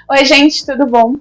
Oi, gente, tudo bom?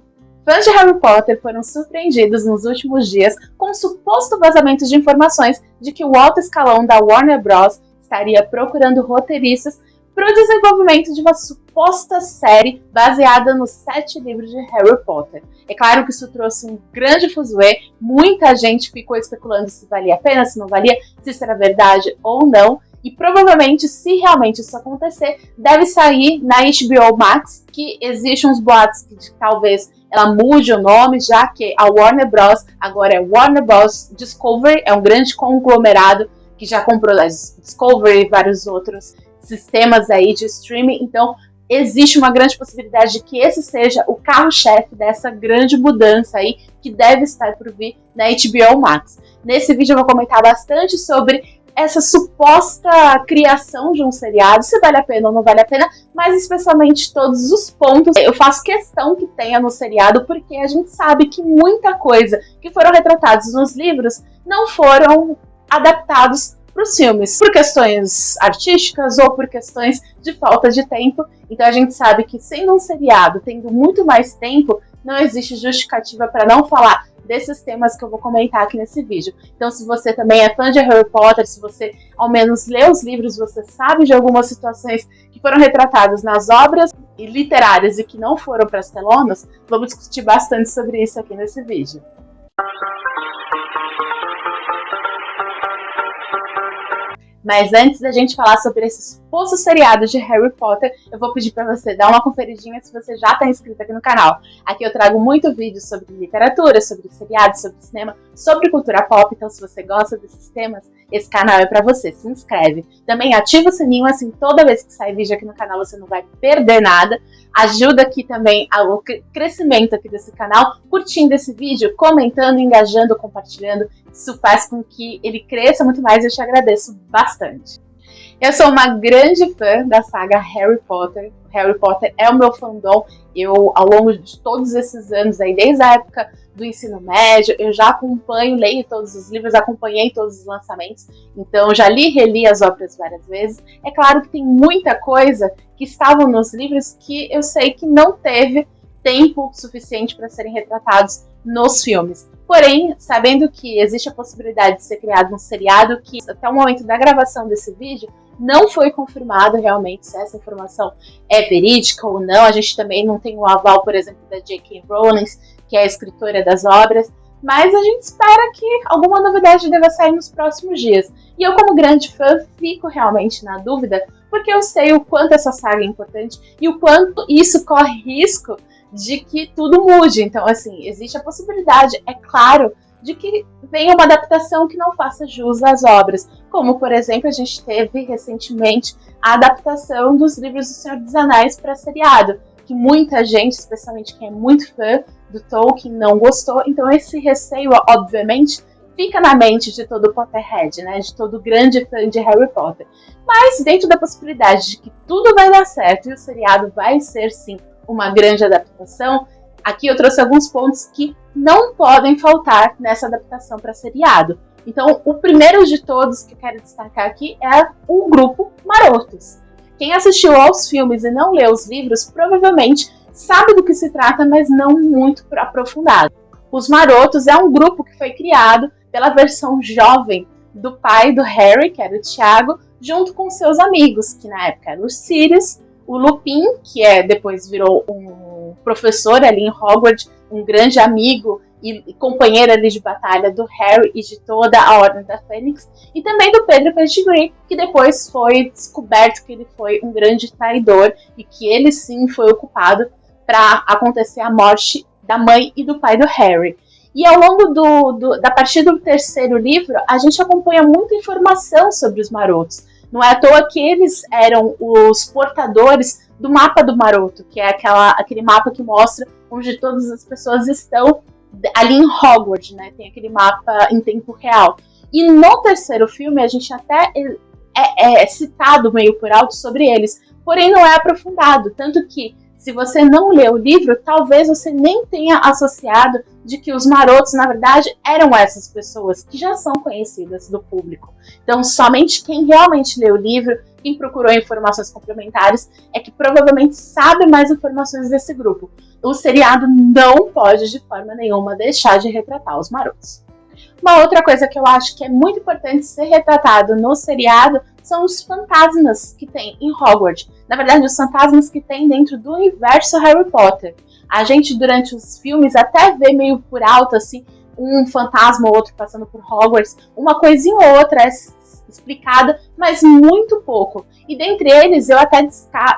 Fãs de Harry Potter foram surpreendidos nos últimos dias com um suposto vazamento de informações de que o alto escalão da Warner Bros. Estaria procurando roteiristas para o desenvolvimento de uma suposta série baseada nos 7 livros de Harry Potter. É claro que isso trouxe um grande fuzuê, muita gente ficou especulando se valia a pena, se não valia, se isso era verdade ou não. E provavelmente, se realmente isso acontecer, deve sair na HBO Max, que existe uns boatos que talvez ela mude o nome, já que a Warner Bros. Agora é Warner Bros. Discovery, é um grande conglomerado que já comprou a Discovery e vários outros sistemas aí de streaming. Então, existe uma grande possibilidade de que esse seja o carro-chefe dessa grande mudança aí que deve estar por vir na HBO Max. Nesse vídeo eu vou comentar bastante sobre essa suposta criação de um seriado, se vale a pena ou não vale a pena, mas especialmente todos os pontos eu faço questão que tenha no seriado, porque a gente sabe que muita coisa que foram retratados nos livros não foram adaptados para os filmes, por questões artísticas ou por questões de falta de tempo. Então a gente sabe que sendo um seriado, tendo muito mais tempo, não existe justificativa para não falar desses temas que eu vou comentar aqui nesse vídeo. Então, se você também é fã de Harry Potter, se você ao menos lê os livros, você sabe de algumas situações que foram retratadas nas obras literárias e que não foram para as telonas, vamos discutir bastante sobre isso aqui nesse vídeo. Mas antes da gente falar sobre esse suposto seriado de Harry Potter, eu vou pedir para você dar uma conferidinha se você já está inscrito aqui no canal. Aqui eu trago muito vídeo sobre literatura, sobre seriados, sobre cinema, sobre cultura pop, então se você gosta desses temas, esse canal é para você, se inscreve. Também ativa o sininho, assim toda vez que sair vídeo aqui no canal você não vai perder nada. Ajuda aqui também ao crescimento aqui desse canal, curtindo esse vídeo, comentando, engajando, compartilhando. Isso faz com que ele cresça muito mais e eu te agradeço bastante. Eu sou uma grande fã da saga Harry Potter. Harry Potter é o meu fandom. Eu, ao longo de todos esses anos, aí, desde a época do ensino médio, eu já acompanho, leio todos os livros, acompanhei todos os lançamentos. Então, já li e reli as obras várias vezes. É claro que tem muita coisa que estavam nos livros que eu sei que não teve tempo suficiente para serem retratados nos filmes. Porém, sabendo que existe a possibilidade de ser criado um seriado, que até o momento da gravação desse vídeo não foi confirmado realmente se essa informação é verídica ou não. A gente também não tem o aval, por exemplo, da J.K. Rowling, que é a escritora das obras, mas a gente espera que alguma novidade deva sair nos próximos dias. E eu, como grande fã, fico realmente na dúvida, porque eu sei o quanto essa saga é importante e o quanto isso corre risco de que tudo mude. Então, assim, existe a possibilidade, é claro, de que venha uma adaptação que não faça jus às obras. Como, por exemplo, a gente teve recentemente a adaptação dos livros do Senhor dos Anéis para seriado, que muita gente, especialmente quem é muito fã do Tolkien, não gostou. Então, esse receio, obviamente, fica na mente de todo Potterhead, né? De todo grande fã de Harry Potter. Mas, dentro da possibilidade de que tudo vai dar certo e o seriado vai ser, sim, uma grande adaptação, aqui eu trouxe alguns pontos que não podem faltar nessa adaptação para seriado. Então, o primeiro de todos que eu quero destacar aqui é o grupo Marotos. Quem assistiu aos filmes e não leu os livros, provavelmente sabe do que se trata, mas não muito aprofundado. Os Marotos é um grupo que foi criado pela versão jovem do pai do Harry, que era o Tiago, junto com seus amigos, que na época eram os Sirius, o Lupin, que depois virou um professor ali em Hogwarts, um grande amigo e companheiro ali de batalha do Harry e de toda a Ordem da Fênix, e também do Pedro Pettigrew, que depois foi descoberto que ele foi um grande traidor e que ele sim foi o culpado para acontecer a morte da mãe e do pai do Harry. E ao longo da partir do terceiro livro, a gente acompanha muita informação sobre os Marotos. Não é à toa que eles eram os portadores do mapa do Maroto, que é aquele mapa que mostra onde todas as pessoas estão ali em Hogwarts, né? Tem aquele mapa em tempo real. E no terceiro filme a gente até é citado meio por alto sobre eles, porém não é aprofundado, tanto que se você não lê o livro, talvez você nem tenha associado de que os Marotos, na verdade, eram essas pessoas que já são conhecidas do público. Então, somente quem realmente lê o livro, quem procurou informações complementares é que provavelmente sabe mais informações desse grupo. O seriado não pode, de forma nenhuma, deixar de retratar os marotos. Uma outra coisa que eu acho que é muito importante ser retratado no seriado são os fantasmas que tem em Hogwarts. Na verdade, os fantasmas que tem dentro do universo Harry Potter. A gente, durante os filmes, até vê meio por alto, assim, um fantasma ou outro passando por Hogwarts. Uma coisinha ou outra é explicada, mas muito pouco. E dentre eles, eu até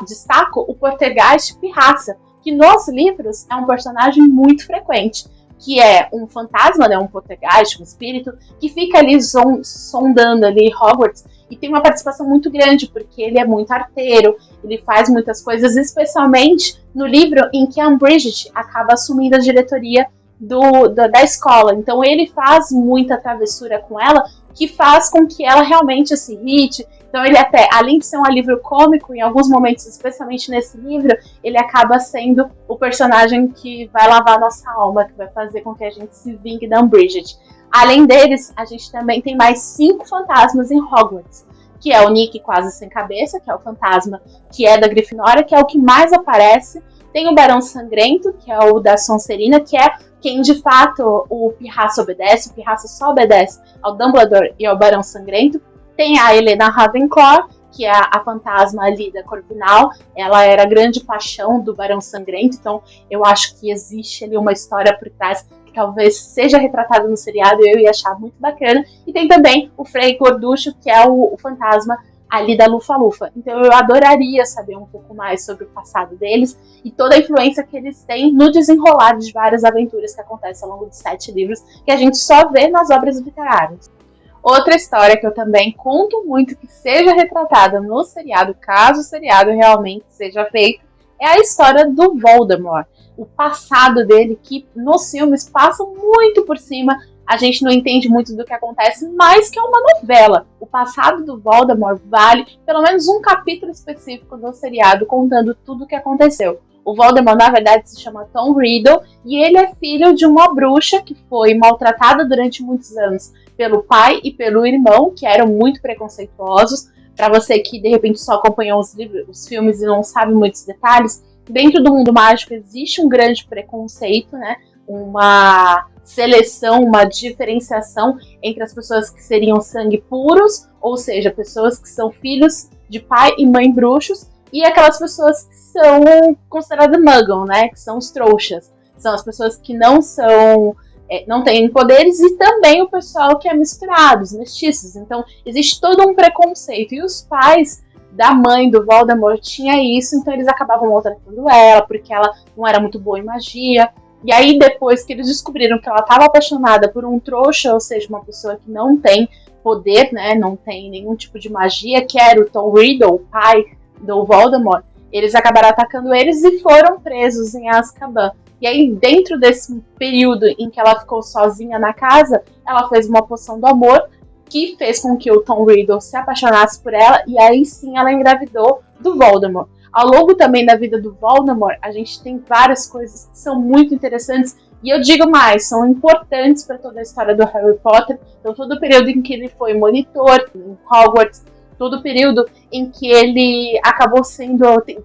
destaco o Poltergeist Pirraça, que nos livros é um personagem muito frequente, que é um fantasma, né, um poltergeist, um espírito, que fica ali sondando ali Hogwarts, e tem uma participação muito grande, porque ele é muito arteiro, ele faz muitas coisas, especialmente no livro em que a Umbridge acaba assumindo a diretoria da escola. Então ele faz muita travessura com ela, que faz com que ela realmente se irrite. Então ele até, além de ser um livro cômico, em alguns momentos, especialmente nesse livro, ele acaba sendo o personagem que vai lavar a nossa alma, que vai fazer com que a gente se vingue da Umbridge. Além deles, a gente também tem mais 5 fantasmas em Hogwarts, que é o Nick quase sem cabeça, que é o fantasma que é da Grifinória, que é o que mais aparece. Tem o Barão Sangrento, que é o da Sonserina, que é quem de fato o Pirraça obedece. O Pirraça só obedece ao Dumbledore e ao Barão Sangrento. Tem a Helena Ravenclaw, que é a fantasma ali da Corvinal. Ela era a grande paixão do Barão Sangrento, então eu acho que existe ali uma história por trás que talvez seja retratada no seriado e eu ia achar muito bacana. E tem também o Frei Gorducho, que é o fantasma ali da Lufa-Lufa. Então eu adoraria saber um pouco mais sobre o passado deles e toda a influência que eles têm no desenrolar de várias aventuras que acontecem ao longo dos 7 livros, que a gente só vê nas obras literárias. Outra história que eu também conto muito que seja retratada no seriado, caso o seriado realmente seja feito, é a história do Voldemort. O passado dele, que nos filmes passa muito por cima, a gente não entende muito do que acontece, mas que é uma novela. O passado do Voldemort vale pelo menos um capítulo específico do seriado, contando tudo o que aconteceu. O Voldemort, na verdade, se chama Tom Riddle, e ele é filho de uma bruxa que foi maltratada durante muitos anos pelo pai e pelo irmão, que eram muito preconceituosos. Para você que, de repente, só acompanhou os filmes e não sabe muitos detalhes, dentro do mundo mágico existe um grande preconceito, né? Uma seleção, uma diferenciação entre as pessoas que seriam sangue puros, ou seja, pessoas que são filhos de pai e mãe bruxos, e aquelas pessoas que são consideradas muggle, né? Que são os trouxas. São as pessoas que não têm poderes, e também o pessoal que é misturado, os mestiços. Então, existe todo um preconceito. E os pais da mãe do Voldemort tinham isso, então eles acabavam maltratando ela, porque ela não era muito boa em magia. E aí, depois que eles descobriram que ela estava apaixonada por um trouxa, ou seja, uma pessoa que não tem poder, né, não tem nenhum tipo de magia, que era o Tom Riddle, o pai do Voldemort, eles acabaram atacando eles e foram presos em Azkaban. E aí, dentro desse período em que ela ficou sozinha na casa, ela fez uma poção do amor, que fez com que o Tom Riddle se apaixonasse por ela, e aí sim ela engravidou do Voldemort. Ao longo também da vida do Voldemort, a gente tem várias coisas que são muito interessantes, e eu digo mais, são importantes para toda a história do Harry Potter. Então, todo o período em que ele foi monitor em Hogwarts, todo o período em que ele acabou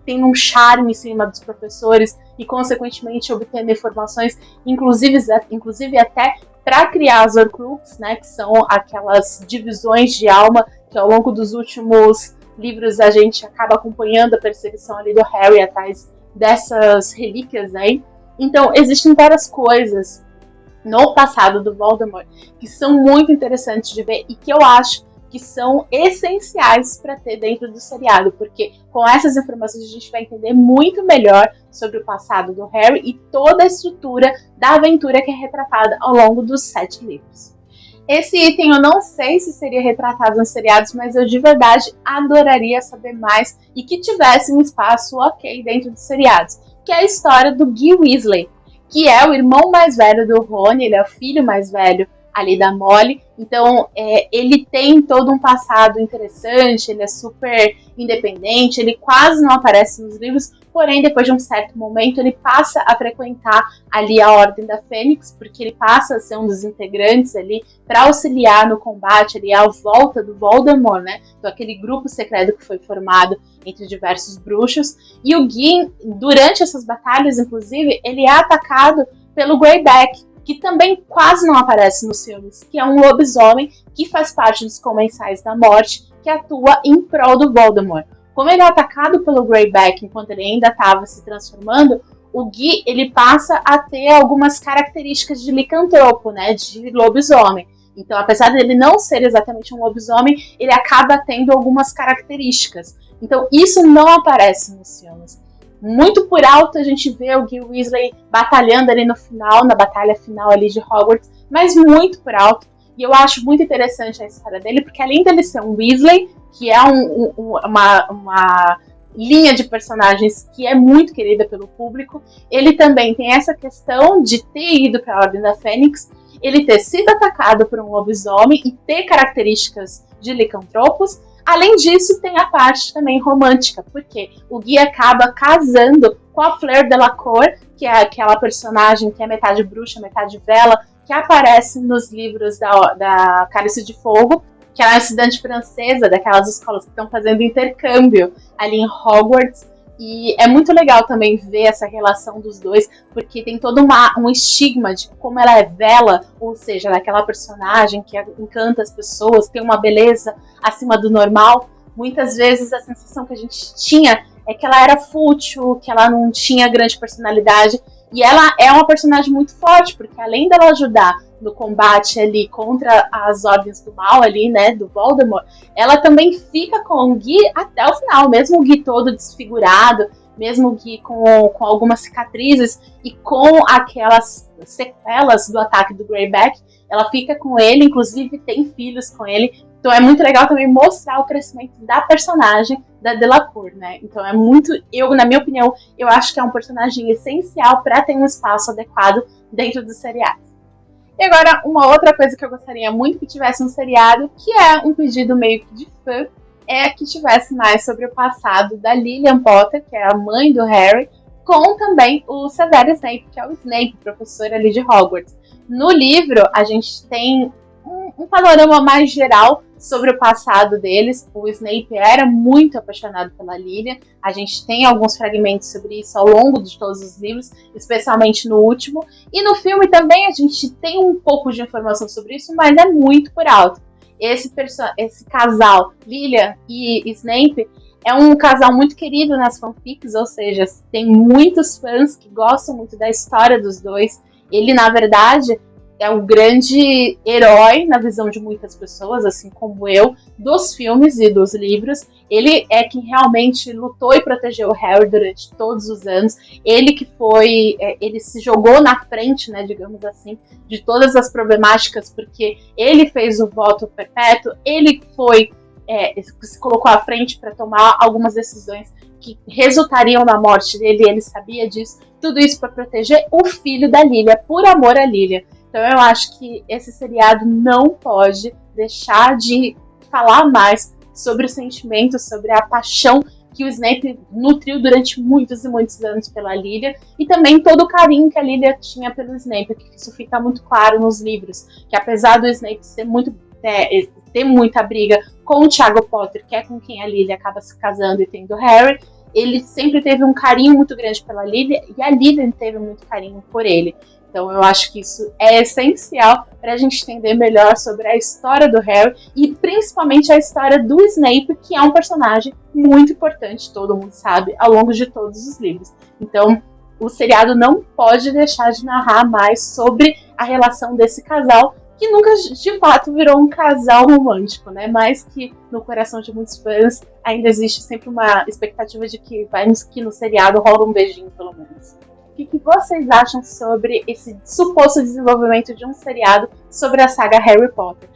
tendo um charme em cima dos professores e, consequentemente, obtendo informações, inclusive até para criar as Horcruxes, né, que são aquelas divisões de alma que ao longo dos últimos livros a gente acaba acompanhando a perseguição ali do Harry atrás dessas relíquias aí. Então, existem várias coisas no passado do Voldemort que são muito interessantes de ver e que eu acho que são essenciais para ter dentro do seriado, porque com essas informações a gente vai entender muito melhor sobre o passado do Harry e toda a estrutura da aventura que é retratada ao longo dos 7 livros. Esse item eu não sei se seria retratado nos seriados, mas eu de verdade adoraria saber mais e que tivesse um espaço ok dentro dos seriados, que é a história do Guy Weasley, que é o irmão mais velho do Rony, ele é o filho mais velho ali da Molly. Então, ele tem todo um passado interessante, ele é super independente, ele quase não aparece nos livros, porém, depois de um certo momento, ele passa a frequentar ali a Ordem da Fênix, porque ele passa a ser um dos integrantes ali para auxiliar no combate ali à volta do Voldemort, né? Então, aquele grupo secreto que foi formado entre diversos bruxos. E o Guy, durante essas batalhas, inclusive, ele é atacado pelo Greyback, que também quase não aparece nos filmes, que é um lobisomem que faz parte dos Comensais da Morte, que atua em prol do Voldemort. Como ele é atacado pelo Greyback enquanto ele ainda estava se transformando, o Guy, ele passa a ter algumas características de licantropo, né, de lobisomem. Então, apesar de ele não ser exatamente um lobisomem, ele acaba tendo algumas características. Então, isso não aparece nos filmes. Muito por alto a gente vê o Guy Weasley batalhando ali no final, na batalha final ali de Hogwarts, mas muito por alto. E eu acho muito interessante a história dele, porque além dele ser um Weasley, que é uma linha de personagens que é muito querida pelo público, ele também tem essa questão de ter ido para a Ordem da Fênix, ele ter sido atacado por um lobisomem e ter características de licantropos. Além disso, tem a parte também romântica, porque o Guy acaba casando com a Fleur Delacour, que é aquela personagem que é metade bruxa, metade vela, que aparece nos livros da Cálice de Fogo, que é uma estudante francesa daquelas escolas que estão fazendo intercâmbio ali em Hogwarts. E é muito legal também ver essa relação dos dois, porque tem todo um estigma de como ela é vela, ou seja, daquela personagem que encanta as pessoas, tem uma beleza acima do normal. Muitas vezes a sensação que a gente tinha é que ela era fútil, que ela não tinha grande personalidade. E ela é uma personagem muito forte, porque além dela ajudar no combate ali contra as ordens do mal ali, né, do Voldemort, ela também fica com o Guy até o final, mesmo o Guy todo desfigurado, mesmo o Guy com algumas cicatrizes e com aquelas sequelas do ataque do Greyback, ela fica com ele, inclusive tem filhos com ele. Então é muito legal também mostrar o crescimento da personagem da Delacour, né? Então é muito, na minha opinião, eu acho que é um personagem essencial para ter um espaço adequado dentro dos seriados. E agora, uma outra coisa que eu gostaria muito que tivesse um seriado, que é um pedido meio que de fã, é que tivesse mais sobre o passado da Lilian Potter, que é a mãe do Harry, com também o Severus Snape, que é o Snape, professor ali de Hogwarts. No livro, a gente tem um panorama mais geral sobre o passado deles. O Snape era muito apaixonado pela Lilian. A gente tem alguns fragmentos sobre isso ao longo de todos os livros, especialmente no último. E no filme também a gente tem um pouco de informação sobre isso, mas é muito por alto. Esse casal, Lilian e Snape, é um casal muito querido nas fanfics, ou seja, tem muitos fãs que gostam muito da história dos dois. Ele, na verdade, é o grande herói na visão de muitas pessoas, assim como eu, dos filmes e dos livros. Ele é quem realmente lutou e protegeu o Harry durante todos os anos. Ele que ele se jogou na frente, né, digamos assim, de todas as problemáticas, porque ele fez o voto perpétuo, ele se colocou à frente para tomar algumas decisões que resultariam na morte dele, ele sabia disso. Tudo isso para proteger o filho da Lilian, por amor a Lilian. Então eu acho que esse seriado não pode deixar de falar mais sobre o sentimento, sobre a paixão que o Snape nutriu durante muitos e muitos anos pela Lilian, e também todo o carinho que a Lilian tinha pelo Snape, que isso fica muito claro nos livros, que apesar do Snape ter muita briga com o Thiago Potter, que é com quem a Lilian acaba se casando e tendo Harry, ele sempre teve um carinho muito grande pela Lilian, e a Lilian teve muito carinho por ele. Então eu acho que isso é essencial para a gente entender melhor sobre a história do Harry e principalmente a história do Snape, que é um personagem muito importante, todo mundo sabe, ao longo de todos os livros. Então o seriado não pode deixar de narrar mais sobre a relação desse casal, que nunca de fato virou um casal romântico, né? Mas que no coração de muitos fãs ainda existe sempre uma expectativa de que no seriado rola um beijinho, pelo menos. O que vocês acham sobre esse suposto desenvolvimento de um seriado sobre a saga Harry Potter?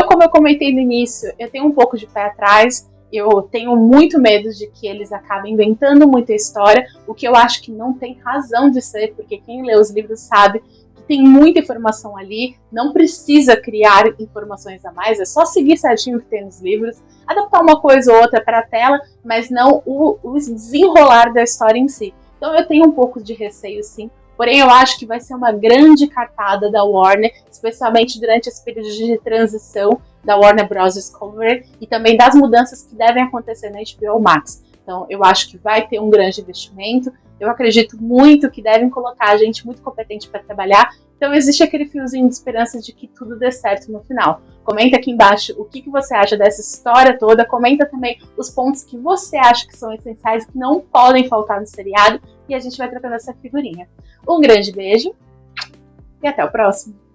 Como eu comentei no início, eu tenho um pouco de pé atrás, eu tenho muito medo de que eles acabem inventando muita história, o que eu acho que não tem razão de ser, porque quem lê os livros sabe que tem muita informação ali, não precisa criar informações a mais, é só seguir certinho o que tem nos livros, adaptar uma coisa ou outra para a tela, mas não o desenrolar da história em si. Então eu tenho um pouco de receio, sim, porém eu acho que vai ser uma grande cartada da Warner, especialmente durante esse período de transição da Warner Bros. Discovery e também das mudanças que devem acontecer na HBO Max. Então eu acho que vai ter um grande investimento, eu acredito muito que devem colocar gente muito competente para trabalhar, então existe aquele fiozinho de esperança de que tudo dê certo no final. Comenta aqui embaixo o que você acha dessa história toda, comenta também os pontos que você acha que são essenciais, que não podem faltar no seriado, e a gente vai trocando essa figurinha. Um grande beijo e até o próximo!